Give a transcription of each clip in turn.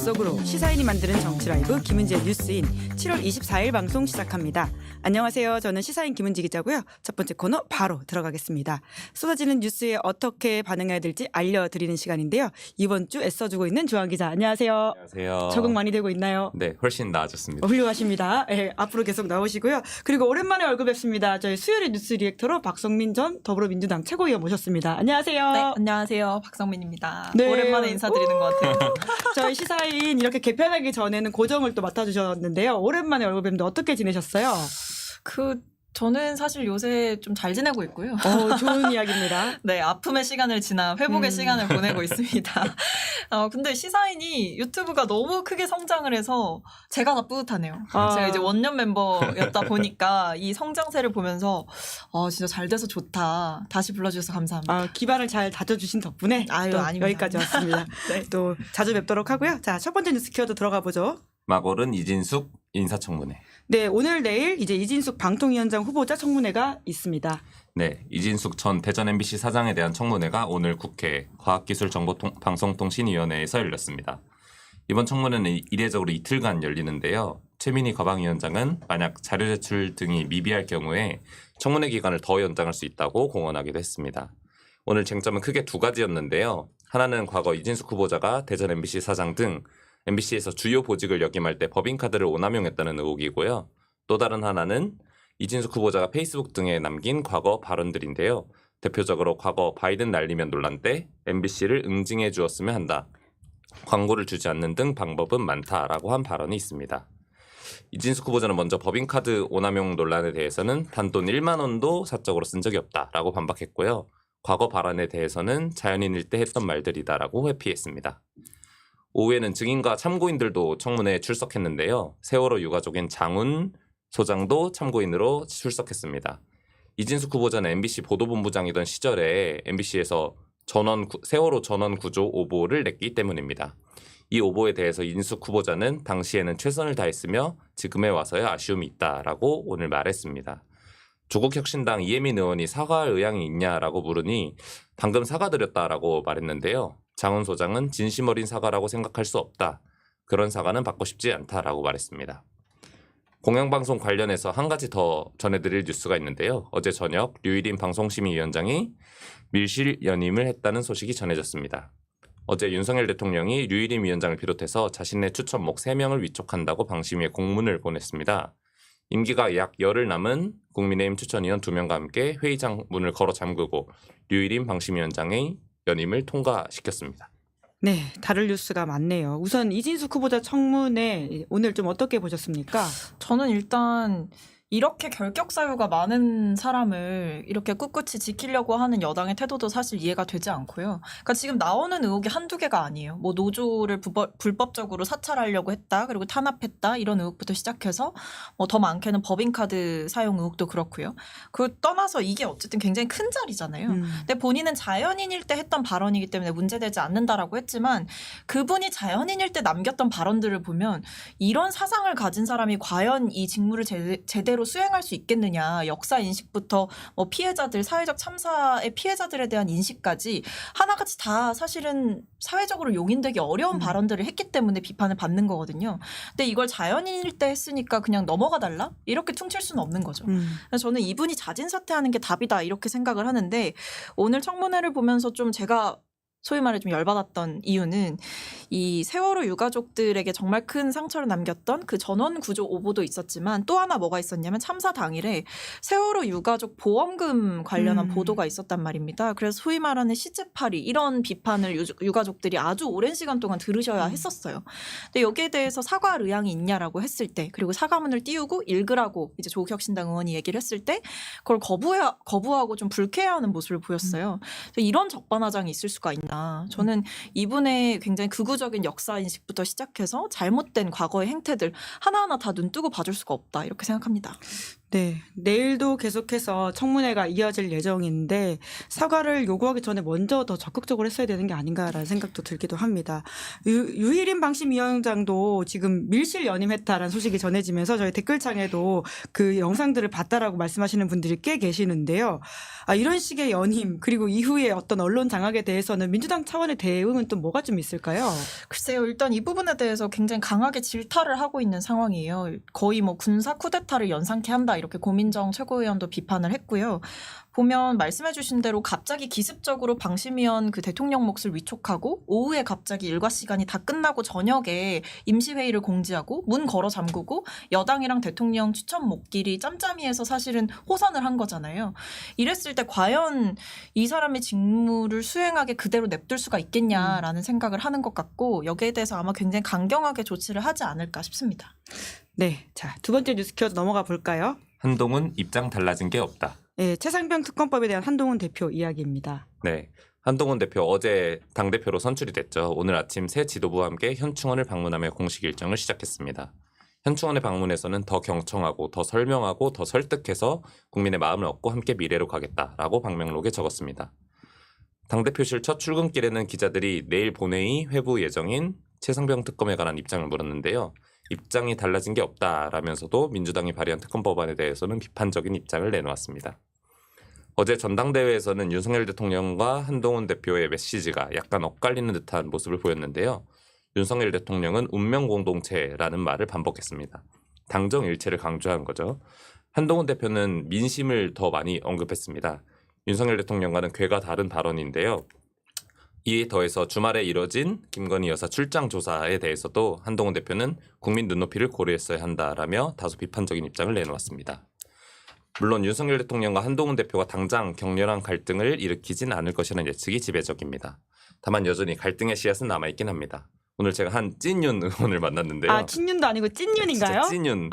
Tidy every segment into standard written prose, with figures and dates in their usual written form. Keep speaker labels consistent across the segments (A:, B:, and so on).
A: 속으로 시사인이 만드는 정치 라이브 김은지의 뉴스인 7월 24일 방송 시작합니다. 안녕하세요. 저는 시사인 김은지 기자고요. 첫 번째 코너 바로 들어가겠습니다. 쏟아지는 뉴스에 어떻게 반응해야 될지 알려드리는 시간인데요. 이번 주 애써주고 있는 주한 기자 안녕하세요.
B: 안녕하세요.
A: 적응 많이 되고 있나요?
B: 네, 훨씬 나아졌습니다.
A: 훌륭하십니다. 네, 앞으로 계속 나오시고요. 그리고 오랜만에 얼굴 뵙습니다. 저희 수요일의 뉴스 리액터로 박성민 전 더불어민주당 최고위원 모셨습니다. 안녕하세요.
C: 네, 안녕하세요. 박성민입니다.
A: 네.
C: 오랜만에 인사드리는 것 같아요.
A: 저희 시사인 이렇게 개편하기 전에는 고정을 또 맡아주셨는데요. 오랜만에 얼굴 뵙는데 어떻게 지내셨어요?
C: 저는 사실 요새 좀 잘 지내고 있고요.
A: 좋은 이야기입니다.
C: 네, 아픔의 시간을 지나 회복의 시간을 보내고 있습니다. 근데 시사인이 유튜브가 너무 크게 성장을 해서 제가 다 뿌듯하네요. 제가 이제 원년 멤버였다 보니까 이 성장세를 보면서 진짜 잘 돼서 좋다. 다시 불러주셔서 감사합니다.
A: 기반을 잘 다져주신 덕분에 또
C: 아닙니다.
A: 여기까지 왔습니다.
C: 네.
A: 또 자주 뵙도록 하고요. 자, 첫 번째 뉴스 키워드 들어가 보죠.
B: 막오른 이진숙 인사청문회.
A: 네, 오늘 내일 이제 이진숙 방통위원장 후보자 청문회가 있습니다.
B: 네, 이진숙 전 대전 MBC 사장에 대한 청문회가 오늘 국회 과학기술정보방송통신위원회에서 열렸습니다. 이번 청문회는 이례적으로 이틀간 열리는데요. 최민희 과방위원장은 만약 자료 제출 등이 미비할 경우에 청문회 기간을 더 연장할 수 있다고 공언하기도 했습니다. 오늘 쟁점은 크게 두 가지였는데요. 하나는 과거 이진숙 후보자가 대전 MBC 사장 등 MBC에서 주요 보직을 역임할 때 법인카드를 오남용했다는 의혹이고요. 또 다른 하나는 이진숙 후보자가 페이스북 등에 남긴 과거 발언들인데요. 대표적으로 과거 바이든 날리면 논란 때 MBC를 응징해 주었으면 한다. 광고를 주지 않는 등 방법은 많다라고 한 발언이 있습니다. 이진숙 후보자는 먼저 법인카드 오남용 논란에 대해서는 단돈 1만 원도 사적으로 쓴 적이 없다라고 반박했고요. 과거 발언에 대해서는 자연인일 때 했던 말들이다라고 회피했습니다. 오후에는 증인과 참고인들도 청문회에 출석했는데요. 세월호 유가족인 장훈 소장도 참고인으로 출석했습니다. 이진숙 후보자는 MBC 보도본부장이던 시절에 MBC에서 세월호 전원 구조 오보를 냈기 때문입니다. 이 오보에 대해서 이진숙 후보자는 당시에는 최선을 다했으며 지금에 와서야 아쉬움이 있다라고 오늘 말했습니다. 조국혁신당 이혜민 의원이 사과할 의향이 있냐라고 물으니 방금 사과드렸다라고 말했는데요. 장훈 소장은 진심 어린 사과라고 생각할 수 없다. 그런 사과는 받고 싶지 않다라고 말했습니다. 공영방송 관련해서 한 가지 더 전해드릴 뉴스가 있는데요. 어제 저녁 류일인 방송심의위원장이 밀실 연임을 했다는 소식이 전해졌습니다. 어제 윤석열 대통령이 류일인 위원장을 비롯해서 자신의 추천목 3명을 위촉한다고 방심위에 공문을 보냈습니다. 임기가 약 열흘 남은 국민의힘 추천위원 2명과 함께 회의장 문을 걸어 잠그고 류일인 방심위원장의 연임을 통과시켰습니다.
A: 네, 다룰 뉴스가 많네요. 우선 이진숙 후보자 청문회 오늘 좀 어떻게 보셨습니까?
C: 저는 일단 이렇게 결격 사유가 많은 사람을 이렇게 꿋꿋이 지키려고 하는 여당의 태도도 사실 이해가 되지 않고요. 그러니까 지금 나오는 의혹이 한두 개가 아니에요. 뭐 노조를 불법적으로 사찰하려고 했다, 그리고 탄압했다 이런 의혹부터 시작해서 뭐 더 많게는 법인카드 사용 의혹도 그렇고요. 그 떠나서 이게 어쨌든 굉장히 큰 자리잖아요. 근데 본인은 자연인일 때 했던 발언이기 때문에 문제되지 않는다라고 했지만 그분이 자연인일 때 남겼던 발언들을 보면 이런 사상을 가진 사람이 과연 이 직무를 제대로 수행할 수 있겠느냐, 역사 인식부터 뭐 피해자들, 사회적 참사의 피해자들에 대한 인식까지 하나같이 다 사실은 사회적으로 용인되기 어려운 발언들을 했기 때문에 비판을 받는 거거든요. 근데 이걸 자연인일 때 했으니까 그냥 넘어가 달라? 이렇게 퉁칠 수는 없는 거죠. 그래서 저는 이분이 자진 사퇴하는 게 답이다 이렇게 생각을 하는데 오늘 청문회를 보면서 좀 제가 소위 말해 좀 열받았던 이유는 이 세월호 유가족들에게 정말 큰 상처를 남겼던 그 전원 구조 오보도 있었지만 또 하나 뭐가 있었냐면 참사 당일에 세월호 유가족 보험금 관련한 보도가 있었단 말입니다. 그래서 소위 말하는 시체팔이 이런 비판을 유가족들이 아주 오랜 시간 동안 들으셔야 했었어요. 근데 여기에 대해서 사과할 의향이 있냐라고 했을 때, 그리고 사과문을 띄우고 읽으라고 이제 조국혁신당 의원이 얘기를 했을 때 그걸 거부하고 좀 불쾌해하는 모습을 보였어요. 그래서 이런 적반하장이 있을 수가 있나. 저는 이분의 굉장히 극우적인 역사 인식부터 시작해서 잘못된 과거의 행태들 하나하나 다 눈뜨고 봐줄 수가 없다 이렇게 생각합니다.
A: 네, 내일도 계속해서 청문회가 이어질 예정인데 사과를 요구하기 전에 먼저 더 적극적으로 했어야 되는 게 아닌가라는 생각도 들기도 합니다. 유일인 방심위원장도 지금 밀실 연임했다라는 소식이 전해지면서 저희 댓글창에도 그 영상들을 봤다라고 말씀하시는 분들이 꽤 계시는데요. 이런 식의 연임 그리고 이후에 어떤 언론 장악에 대해서는 민주당 차원의 대응은 또 뭐가 좀 있을까요?
C: 글쎄요. 일단 이 부분에 대해서 굉장히 강하게 질타를 하고 있는 상황이에요. 거의 뭐 군사 쿠데타를 연상케 한다 이렇게 고민정 최고위원도 비판을 했고요. 보면 말씀해 주신 대로 갑자기 기습적으로 방심위원 그 대통령 몫을 위촉하고 오후에 갑자기 일과 시간이 다 끝나고 저녁에 임시회의를 공지하고 문 걸어 잠그고 여당이랑 대통령 추천 목끼리 짬짬이해서 사실은 호선을 한 거잖아요. 이랬을 때 과연 이 사람의 직무를 수행하게 그대로 냅둘 수가 있겠냐라는 생각을 하는 것 같고 여기에 대해서 아마 굉장히 강경하게 조치를 하지 않을까 싶습니다.
A: 네, 자, 두 번째 뉴스 켜 넘어가 볼까요?
B: 한동훈 입장 달라진 게 없다.
A: 네, 최상병 특검법에 대한 한동훈 대표 이야기입니다.
B: 네. 한동훈 대표 어제 당대표로 선출이 됐죠. 오늘 아침 새 지도부와 함께 현충원을 방문하며 공식 일정을 시작했습니다. 현충원에 방문해서는 더 경청하고 더 설명하고 더 설득해서 국민의 마음을 얻고 함께 미래로 가겠다라고 방명록에 적었습니다. 당대표실 첫 출근길에는 기자들이 내일 본회의 회부 예정인 최상병 특검에 관한 입장을 물었는데요. 입장이 달라진 게 없다라면서도 민주당이 발의한 특검 법안에 대해서는 비판적인 입장을 내놓았습니다. 어제 전당대회에서는 윤석열 대통령과 한동훈 대표의 메시지가 약간 엇갈리는 듯한 모습을 보였는데요. 윤석열 대통령은 운명공동체라는 말을 반복했습니다. 당정일체를 강조한 거죠. 한동훈 대표는 민심을 더 많이 언급했습니다. 윤석열 대통령과는 궤가 다른 발언인데요. 이에 더해서 주말에 이뤄진 김건희 여사 출장 조사에 대해서도 한동훈 대표는 국민 눈높이를 고려했어야 한다라며 다소 비판적인 입장을 내놓았습니다. 물론 윤석열 대통령과 한동훈 대표가 당장 격렬한 갈등을 일으키진 않을 것이라는 예측이 지배적입니다. 다만 여전히 갈등의 씨앗은 남아있긴 합니다. 오늘 제가 한 찐윤 의원을 만났는데요.
A: 찐윤도 아니고 찐윤인가요?
B: 진짜 찐윤.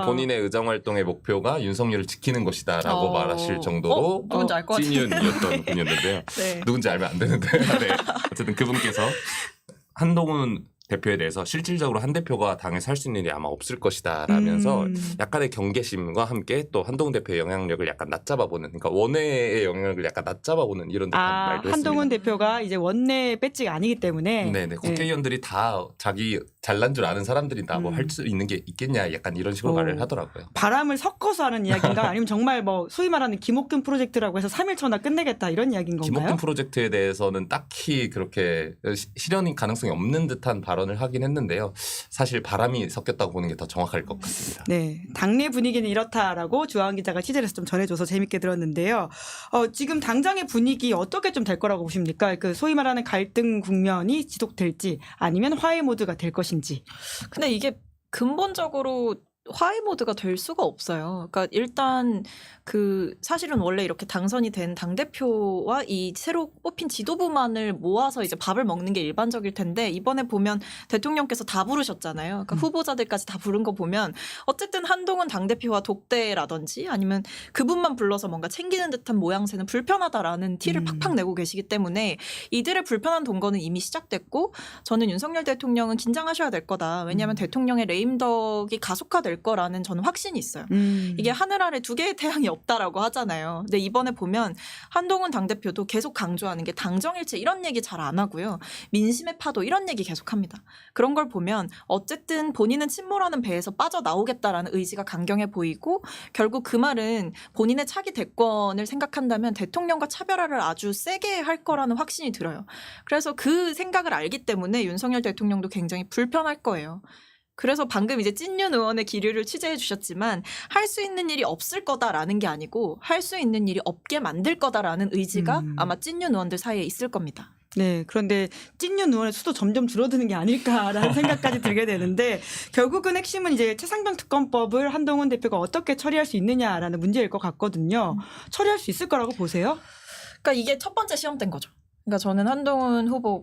B: 본인의 의정활동의 목표가 윤석열을 지키는 것이다라고 말하실 정도로
C: 누군지 알 것 같아요.
B: 찐윤이었던 분이었는데요.
C: 네.
B: 누군지 알면 안 되는데 네. 어쨌든 그분께서 한동훈 대표에 대해서 실질적으로 한 대표가 당에 살 수 있는 일이 아마 없을 것이다 라면서 약간의 경계심과 함께 또 한동훈 대표의 영향력을 약간 낮잡아보는, 그러니까 원내의 영향력을 약간 낮잡아보는 이런 듯한 말도
A: 한동훈
B: 했습니다.
A: 대표가 이제 원내 배지가 아니기 때문에
B: 네네, 국회의원들이 다 자기 잘난 줄 아는 사람들이다 뭐 할 수 있는 게 있겠냐 약간 이런 식으로 말을 하더라고요.
A: 바람을 섞어서 하는 이야기인가 아니면 정말 뭐 소위 말하는 김옥균 프로젝트라고 해서 3일천하 끝내겠다 이런 이야기인 건가요?
B: 김옥균 프로젝트에 대해서는 딱히 그렇게 실현 가능성이 없는 듯한 발언을 하긴 했는데요. 사실 바람이 섞였다고 보는 게 더 정확할 것 같습니다.
A: 네, 당내 분위기는 이렇다라고 주하은 기자가 취재를 해서 좀 전해줘서 재밌게 들었는데요. 지금 당장의 분위기 어떻게 좀 될 거라고 보십니까? 그 소위 말하는 갈등 국면이 지속될지 아니면 화해 모드가 될 것인지.
C: 근데 이게 근본적으로 화해 모드가 될 수가 없어요. 그러니까 일단 그 사실은 원래 이렇게 당선이 된 당대표와 이 새로 뽑힌 지도부만을 모아서 이제 밥을 먹는 게 일반적일 텐데 이번에 보면 대통령께서 다 부르셨잖아요. 그러니까 후보자들까지 다 부른 거 보면 어쨌든 한동훈 당대표와 독대라든지 아니면 그분만 불러서 뭔가 챙기는 듯한 모양새는 불편하다라는 티를 팍팍 내고 계시기 때문에 이들의 불편한 동거는 이미 시작됐고 저는 윤석열 대통령은 긴장하셔야 될 거다. 왜냐하면 대통령의 레임덕이 가속화될 거라는 저는 확신이 있어요. 이게 하늘 아래 두 개의 태양이 없다라고 하잖아요. 근데 이번에 보면 한동훈 당대표도 계속 강조하는 게 당정일체 이런 얘기 잘 안 하고요. 민심의 파도 이런 얘기 계속합니다. 그런 걸 보면 어쨌든 본인은 침몰하는 배에서 빠져나오겠다라는 의지가 강경해 보이고 결국 그 말은 본인의 차기 대권을 생각한다면 대통령과 차별화를 아주 세게 할 거라는 확신이 들어요. 그래서 그 생각을 알기 때문에 윤석열 대통령도 굉장히 불편할 거예요. 그래서 방금 이제 찐윤 의원의 기류를 취재해 주셨지만 할 수 있는 일이 없을 거다라는 게 아니고 할 수 있는 일이 없게 만들 거다라는 의지가 아마 찐윤 의원들 사이에 있을 겁니다.
A: 네, 그런데 찐윤 의원의 수도 점점 줄어드는 게 아닐까라는 생각까지 들게 되는데 결국은 핵심은 이제 최상병 특검법을 한동훈 대표가 어떻게 처리할 수 있느냐라는 문제일 것 같거든요. 처리할 수 있을 거라고 보세요?
C: 그러니까 이게 첫 번째 시험대인 거죠. 그러니까 저는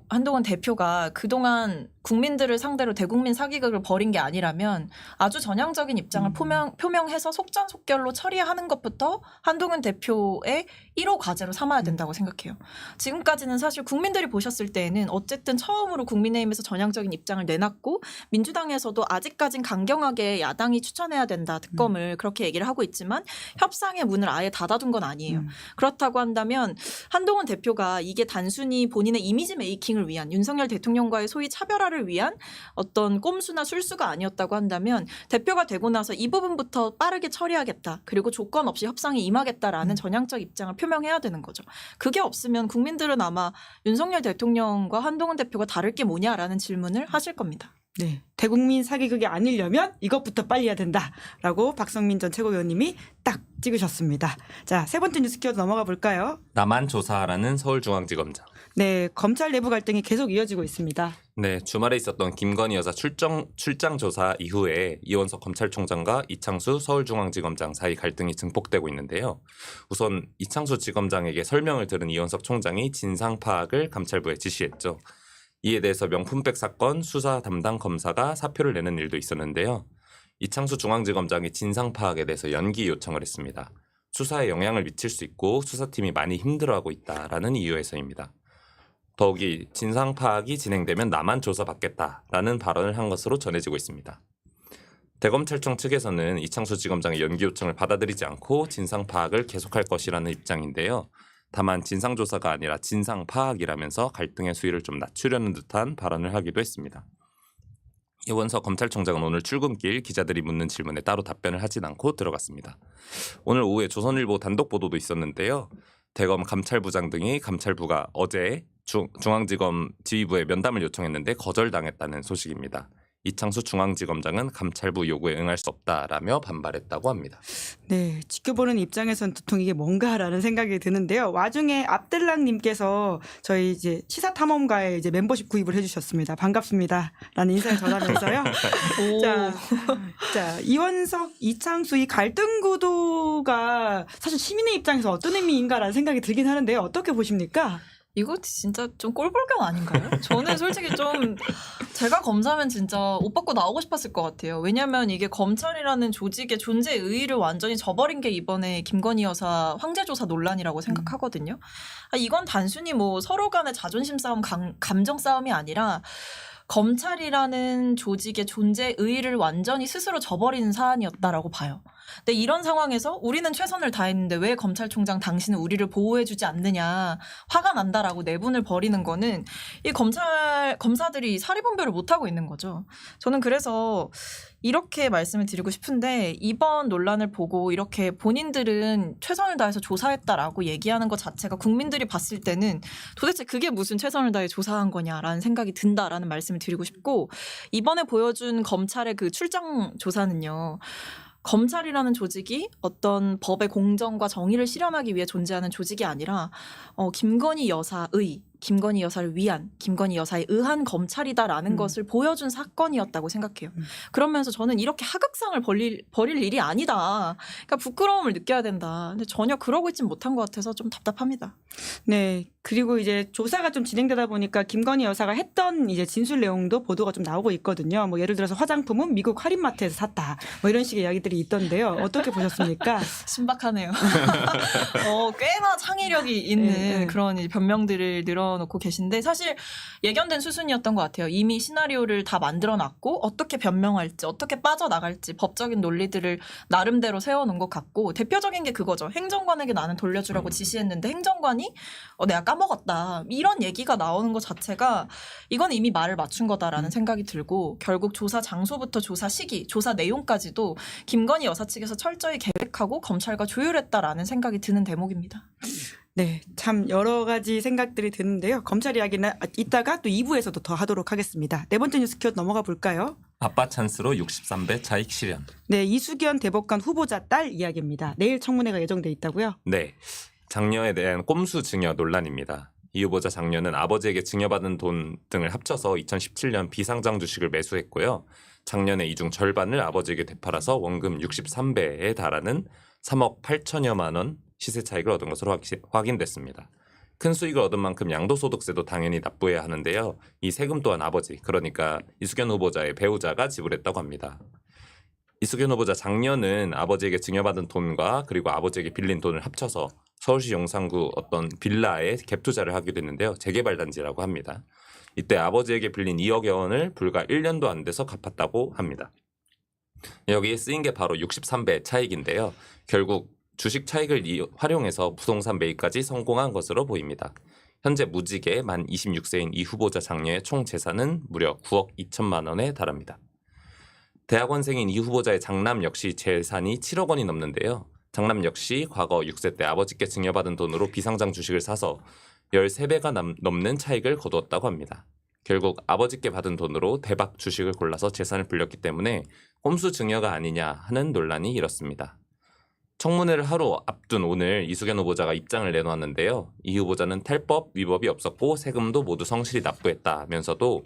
C: 한동훈 대표가 그동안 국민들을 상대로 대국민 사기극을 벌인 게 아니라면 아주 전향적인 입장을 표명해서 속전속결로 처리하는 것부터 한동훈 대표의 1호 과제로 삼아야 된다고 생각해요. 지금까지는 사실 국민들이 보셨을 때에는 어쨌든 처음으로 국민의힘에서 전향적인 입장을 내놨고 민주당에서도 아직까진 강경하게 야당이 추천해야 된다 특검을 그렇게 얘기를 하고 있지만 협상의 문을 아예 닫아둔 건 아니에요. 그렇다고 한다면 한동훈 대표가 이게 단순히 본인의 이미지 메이킹을 위한 윤석열 대통령과의 소위 차별화를 위한 어떤 꼼수나 술수가 아니었다고 한다면 대표가 되고 나서 이 부분부터 빠르게 처리하겠다. 그리고 조건 없이 협상에 임하겠다라는 전향적 입장을 표명해야 되는 거죠. 그게 없으면 국민들은 아마 윤석열 대통령과 한동훈 대표가 다를 게 뭐냐라는 질문을 하실 겁니다.
A: 네, 대국민 사기극이 아니려면 이것부터 빨리 해야 된다라고 박성민 전 최고위원님이 딱 찍으셨습니다. 자, 세 번째 뉴스 키워드 넘어가 볼까요?
B: 나만 조사하라는 서울중앙지검장.
A: 네, 검찰 내부 갈등이 계속 이어지고 있습니다.
B: 네, 주말에 있었던 김건희 여사 출장 조사 이후에 이원석 검찰총장과 이창수 서울중앙지검장 사이 갈등이 증폭되고 있는데요. 우선 이창수 지검장에게 설명을 들은 이원석 총장이 진상 파악을 감찰부에 지시했죠. 이에 대해서 명품백 사건 수사 담당 검사가 사표를 내는 일도 있었는데요. 이창수 중앙지검장이 진상 파악에 대해서 연기 요청을 했습니다. 수사에 영향을 미칠 수 있고 수사팀이 많이 힘들어하고 있다라는 이유에서입니다. 더욱이 진상 파악이 진행되면 나만 조사받겠다라는 발언을 한 것으로 전해지고 있습니다. 대검찰청 측에서는 이창수 지검장의 연기 요청을 받아들이지 않고 진상 파악을 계속할 것이라는 입장인데요. 다만 진상조사가 아니라 진상 파악이라면서 갈등의 수위를 좀 낮추려는 듯한 발언을 하기도 했습니다. 이원석 검찰총장은 오늘 출근길 기자들이 묻는 질문에 따로 답변을 하진 않고 들어갔습니다. 오늘 오후에 조선일보 단독 보도도 있었는데요. 대검 감찰부장 등이 감찰부가 어제 중앙지검 지휘부에 면담을 요청했는데 거절당했다는 소식입니다. 이창수 중앙지검장은 감찰부 요구에 응할 수 없다라며 반발했다고 합니다.
A: 네, 지켜보는 입장에선 도통 이게 뭔가라는 생각이 드는데요. 와중에 압들랑님께서 저희 이제 시사탐험가에 이제 멤버십 구입을 해주셨습니다. 반갑습니다라는 인사를 전하면서요. 자, 이원석, 이창수 이 갈등 구도가 사실 시민의 입장에서 어떤 의미인가라는 생각이 들긴 하는데요. 어떻게 보십니까?
C: 이거 진짜 좀 꼴불견 아닌가요? 저는 솔직히 좀 제가 검사면 진짜 옷 벗고 나오고 싶었을 것 같아요. 왜냐하면 이게 검찰이라는 조직의 존재 의의를 완전히 저버린 게 이번에 김건희 여사 황제조사 논란이라고 생각하거든요. 이건 단순히 뭐 서로 간의 자존심 싸움, 감정 싸움이 아니라 검찰이라는 조직의 존재 의의를 완전히 스스로 저버린 사안이었다라고 봐요. 근데 이런 상황에서 우리는 최선을 다했는데 왜 검찰총장 당신은 우리를 보호해주지 않느냐 화가 난다라고 내분을 벌이는 거는 이 검사들이 사리분별을 못하고 있는 거죠. 저는 그래서 이렇게 말씀을 드리고 싶은데 이번 논란을 보고 이렇게 본인들은 최선을 다해서 조사했다라고 얘기하는 것 자체가 국민들이 봤을 때는 도대체 그게 무슨 최선을 다해 조사한 거냐라는 생각이 든다라는 말씀을 드리고 싶고 이번에 보여준 검찰의 그 출장 조사는요. 검찰이라는 조직이 어떤 법의 공정과 정의를 실현하기 위해 존재하는 조직이 아니라 김건희 여사의 김건희 여사를 위한 김건희 여사에 의한 검찰이다라는 것을 보여준 사건이었다고 생각해요. 그러면서 저는 이렇게 하극상을 벌일 일이 아니다. 그러니까 부끄러움을 느껴야 된다. 근데 전혀 그러고 있진 못한 것 같아서 좀 답답합니다.
A: 네. 그리고 이제 조사가 좀 진행되다 보니까 김건희 여사가 했던 이제 진술 내용도 보도가 좀 나오고 있거든요. 뭐 예를 들어서 화장품은 미국 할인마트에서 샀다. 뭐 이런 식의 이야기들이 있던데요. 어떻게 보셨습니까?
C: 신박하네요. 꽤나 창의력이 있는 그런 변명들을 늘어놓고 계신데 사실 예견된 수순이었던 것 같아요. 이미 시나리오를 다 만들어놨고 어떻게 변명할지 어떻게 빠져나갈지 법적인 논리들을 나름대로 세워놓은 것 같고 대표적인 게 그거죠. 행정관에게 나는 돌려주라고 지시했는데 행정관이 내가 까먹었다. 이런 얘기가 나오는 것 자체가 이건 이미 말을 맞춘 거다라는 생각이 들고 결국 조사 장소부터 조사 시기, 조사 내용까지도 김건희 여사 측에서 철저히 계획하고 검찰과 조율했다라는 생각이 드는 대목입니다.
A: 네, 참 여러 가지 생각들이 드는데요. 검찰 이야기는 이따가 또 2부에서도 더 하도록 하겠습니다. 네 번째 뉴스 키워드 넘어가 볼까요?
B: 아빠 찬스로 63배 차익 실현.
A: 네, 이수견 대법관 후보자 딸 이야기입니다. 내일 청문회가 예정돼 있다고요?
B: 네, 장녀에 대한 꼼수 증여 논란입니다. 이 후보자 장녀는 아버지에게 증여받은 돈 등을 합쳐서 2017년 비상장 주식을 매수했고요. 작년에 이 중 절반을 아버지에게 되팔아서 원금 63배에 달하는 3억 8천여만 원 시세 차익을 얻은 것으로 확인됐습니다. 큰 수익을 얻은 만큼 양도소득세도 당연히 납부해야 하는데요. 이 세금 또한 아버지, 그러니까 이수견 후보자의 배우자가 지불했다고 합니다. 이수견 후보자 장녀는 아버지에게 증여받은 돈과 그리고 아버지에게 빌린 돈을 합쳐서 서울시 용산구 어떤 빌라에 갭 투자를 하게 됐는데요. 재개발 단지라고 합니다. 이때 아버지에게 빌린 2억여 원을 불과 1년도 안 돼서 갚았다고 합니다. 여기에 쓰인 게 바로 63배 차익인데요. 결국 주식 차익을 활용해서 부동산 매입까지 성공한 것으로 보입니다. 현재 무직의 만 26세인 이 후보자 장녀의 총 재산은 무려 9억 2천만 원에 달합니다. 대학원생인 이 후보자의 장남 역시 재산이 7억 원이 넘는데요. 장남 역시 과거 6세 때 아버지께 증여받은 돈으로 비상장 주식을 사서 13배가 넘는 차익을 거두었다고 합니다. 결국 아버지께 받은 돈으로 대박 주식을 골라서 재산을 불렸기 때문에 꼼수 증여가 아니냐 하는 논란이 일었습니다. 청문회를 하루 앞둔 오늘 이수견 후보자가 입장을 내놓았는데요. 이 후보자는 탈법, 위법이 없었고 세금도 모두 성실히 납부했다면서도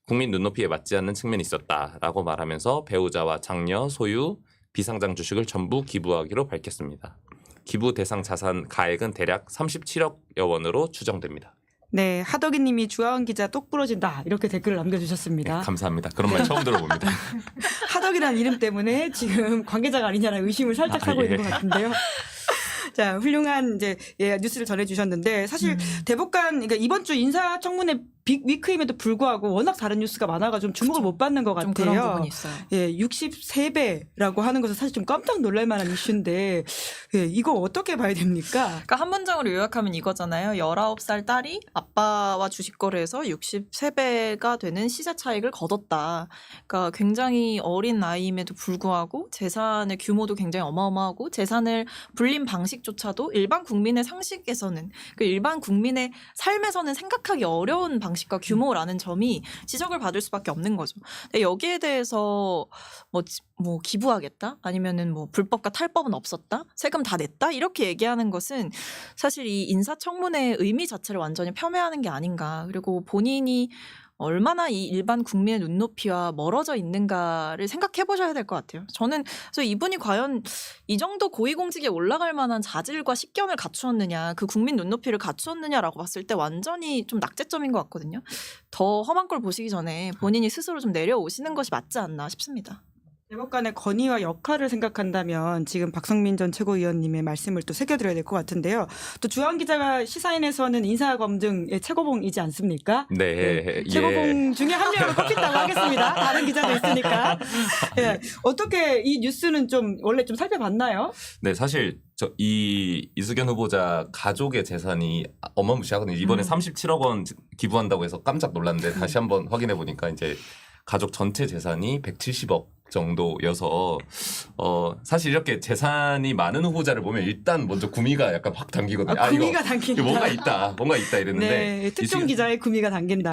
B: 국민 눈높이에 맞지 않는 측면이 있었다라고 말하면서 배우자와 장녀, 소유, 비상장 주식을 전부 기부하기로 밝혔습니다. 기부 대상 자산 가액은 대략 37억여 원으로 추정됩니다.
A: 네, 하덕이 님이 주하원 기자 똑 부러진다 이렇게 댓글을 남겨주셨습니다.
B: 네, 감사합니다. 그런 말 처음 들어봅니다.
A: 하덕이라는 이름 때문에 지금 관계자가 아니냐는 의심을 살짝 하고 있는 것 같은데요. 자, 훌륭한 이제 뉴스를 전해주셨는데 사실 대법관 그러니까 이번 주 인사청문회 빅 위크임에도 불구하고 워낙 다른 뉴스가 많아가지고 좀 주목을 못 받는 것 같아요.
C: 좀 그런 부분이 있어요.
A: 예, 63배라고 하는 것은 사실 좀 깜짝 놀랄 만한 이슈인데 예, 이거 어떻게 봐야 됩니까?
C: 그러니까 한 문장으로 요약하면 이거잖아요. 19살 딸이 아빠와 주식 거래해서 63배가 되는 시세 차익을 거뒀다. 그러니까 굉장히 어린 나이임에도 불구하고 재산의 규모도 굉장히 어마어마하고 재산을 불린 방식조차도 일반 국민의 상식에서는 그 일반 국민의 삶에서는 생각하기 어려운 방식과 규모라는 점이 지적을 받을 수밖에 없는 거죠. 근데 여기에 대해서 뭐 기부하겠다? 아니면은 뭐 불법과 탈법은 없었다? 세금 다 냈다? 이렇게 얘기하는 것은 사실 이 인사청문회의 의미 자체를 완전히 폄훼하는 게 아닌가. 그리고 본인이 얼마나 이 일반 국민의 눈높이와 멀어져 있는가를 생각해 보셔야 될 것 같아요. 저는 그래서 이분이 과연 이 정도 고위공직에 올라갈 만한 자질과 식견을 갖추었느냐, 그 국민 눈높이를 갖추었느냐라고 봤을 때 완전히 좀 낙제점인 것 같거든요. 더 험한 걸 보시기 전에 본인이 스스로 좀 내려오시는 것이 맞지 않나 싶습니다.
A: 대법관의 권위와 역할을 생각한다면 지금 박성민 전 최고위원님의 말씀을 또 새겨드려야 될 것 같은데요. 또 주한 기자가 시사인에서는 인사검증의 최고봉이지 않습니까?
B: 네.
A: 최고봉 중에 한 명을 꼽힌다고 하겠습니다. 다른 기자도 있으니까. 예. 어떻게 이 뉴스는 좀 원래 좀 살펴봤나요?
B: 네, 사실 이 이수견 후보자 가족의 재산이 어마무시하거든요. 이번에 37억 원 기부한다고 해서 깜짝 놀랐는데 다시 한번 확인해 보니까 이제 가족 전체 재산이 170억 정도여서 사실 이렇게 재산이 많은 후보자를 보면 일단 먼저 구미가 약간 확 당기거든요.
A: 구미가
B: 이거
A: 당긴다.
B: 뭔가 있다 이랬는데
A: 네, 특정 기자의 구미가 당긴다.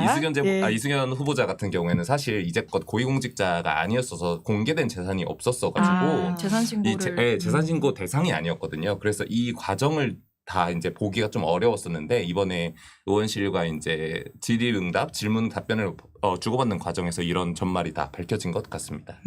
B: 이수견 후보자 같은 경우에는 사실 이제껏 고위공직자가 아니었어서 공개된 재산이 없었어가지고
C: 재산 신고를
B: 재산 신고 대상이 아니었거든요. 그래서 이 과정을 다 이제 보기가 좀 어려웠었는데 이번에 의원실과 이제 질의응답 질문 답변을 주고받는 과정에서 이런 전말이 다 밝혀진 것 같습니다.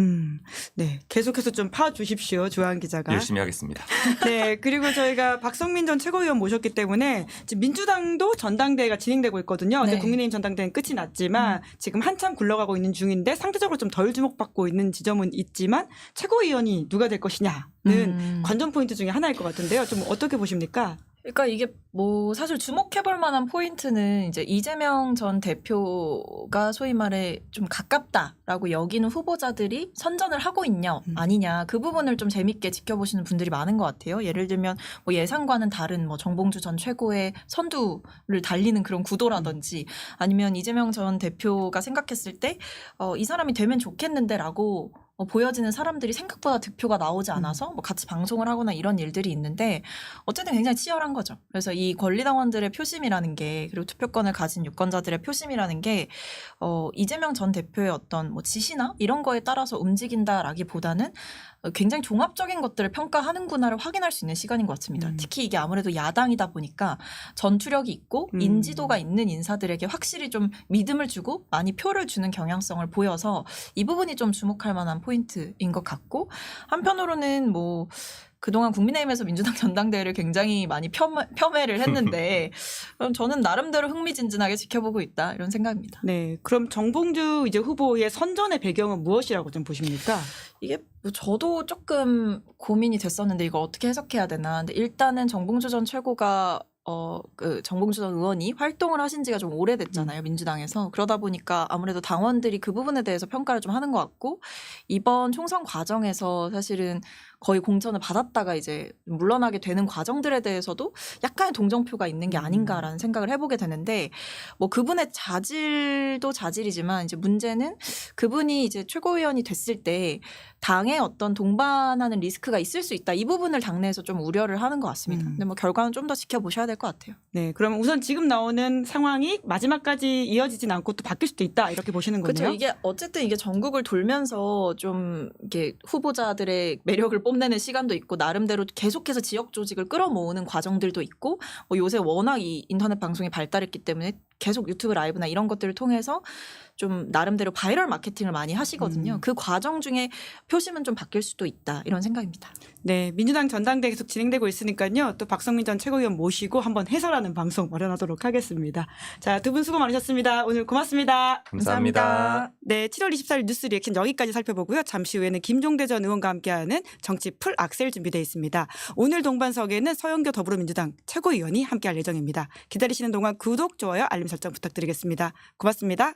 A: 네, 계속해서 좀 파주십시오, 주한 기자가.
B: 열심히 하겠습니다.
A: 네, 그리고 저희가 박성민 전 최고위원 모셨기 때문에 지금 민주당도 전당대회가 진행되고 있거든요. 어제
C: 네.
A: 국민의힘 전당대회는 끝이 났지만 지금 한참 굴러가고 있는 중인데 상대적으로 좀 덜 주목받고 있는 지점은 있지만 최고위원이 누가 될 것이냐는 관전 포인트 중에 하나일 것 같은데요. 좀 어떻게 보십니까?
C: 그러니까 이게 뭐 사실 주목해볼 만한 포인트는 이제 이재명 전 대표가 소위 말해 좀 가깝다라고 여기는 후보자들이 선전을 하고 있냐 아니냐 그 부분을 좀 재밌게 지켜보시는 분들이 많은 것 같아요. 예를 들면 뭐 예상과는 다른 뭐 정봉주 전 최고의 선두를 달리는 그런 구도라든지 아니면 이재명 전 대표가 생각했을 때 이 사람이 되면 좋겠는데라고 보여지는 사람들이 생각보다 득표가 나오지 않아서 뭐 같이 방송을 하거나 이런 일들이 있는데 어쨌든 굉장히 치열한 거죠. 그래서 이 권리당원들의 표심이라는 게 그리고 투표권을 가진 유권자들의 표심이라는 게 이재명 전 대표의 어떤 뭐 지시나 이런 거에 따라서 움직인다라기보다는 굉장히 종합적인 것들을 평가하는구나를 확인할 수 있는 시간인 것 같습니다. 특히 이게 아무래도 야당이다 보니까 전투력이 있고 인지도가 있는 인사들에게 확실히 좀 믿음을 주고 많이 표를 주는 경향성을 보여서 이 부분이 좀 주목할 만한 포인트인 것 같고 한편으로는 뭐 그동안 국민의힘에서 민주당 전당대회를 굉장히 많이 폄훼를 했는데 저는 나름대로 흥미진진하게 지켜보고 있다 이런 생각입니다.
A: 네, 그럼 정봉주 이제 후보의 선전의 배경은 무엇이라고 좀 보십니까?
C: 이게 뭐 저도 조금 고민이 됐었는데 이거 어떻게 해석해야 되나. 근데 일단은 정봉주 전 최고가 그 정봉주 전 의원이 활동을 하신 지가 좀 오래됐잖아요. 민주당에서. 그러다 보니까 아무래도 당원들이 그 부분에 대해서 평가를 좀 하는 것 같고 이번 총선 과정에서 사실은 거의 공천을 받았다가 이제 물러나게 되는 과정들에 대해서도 약간의 동정표가 있는 게 아닌가라는 생각을 해보게 되는데 뭐 그분의 자질도 자질이지만 이제 문제는 그분이 이제 최고위원이 됐을 때 당에 어떤 동반하는 리스크가 있을 수 있다. 이 부분을 당내에서 좀 우려를 하는 것 같습니다. 근데 뭐 결과는 좀 더 지켜보셔야 될 것 같아요.
A: 네, 그러면 우선 지금 나오는 상황이 마지막까지 이어지진 않고 또 바뀔 수도 있다 이렇게 보시는 거네요.
C: 그렇죠. 이게 어쨌든 이게 전국을 돌면서 좀 이게 후보자들의 매력을 뽐내는 시간도 있고 나름대로 계속해서 지역 조직을 끌어모으는 과정들도 있고 뭐 요새 워낙 이 인터넷 방송이 발달했기 때문에 계속 유튜브 라이브나 이런 것들을 통해서 좀 나름대로 바이럴 마케팅을 많이 하시거든요. 그 과정 중에 표심은 좀 바뀔 수도 있다 이런 생각입니다.
A: 네, 민주당 전당대 계속 진행되고 있으니까요. 또 박성민 전 최고위원 모시고 한번 해설하는 방송 마련하도록 하겠습니다. 자, 두 분 수고 많으셨습니다. 오늘 고맙습니다.
B: 감사합니다.
A: 네, 7월 24일 뉴스 리액션 여기까지 살펴보고요. 잠시 후에는 김종대 전 의원과 함께하는 정치 풀 악셀 준비되어 있습니다. 오늘 동반석에는 서영교 더불어민주당 최고위원이 함께할 예정입니다. 기다리시는 동안 구독, 좋아요, 알림 설정 부탁드리겠습니다. 고맙습니다.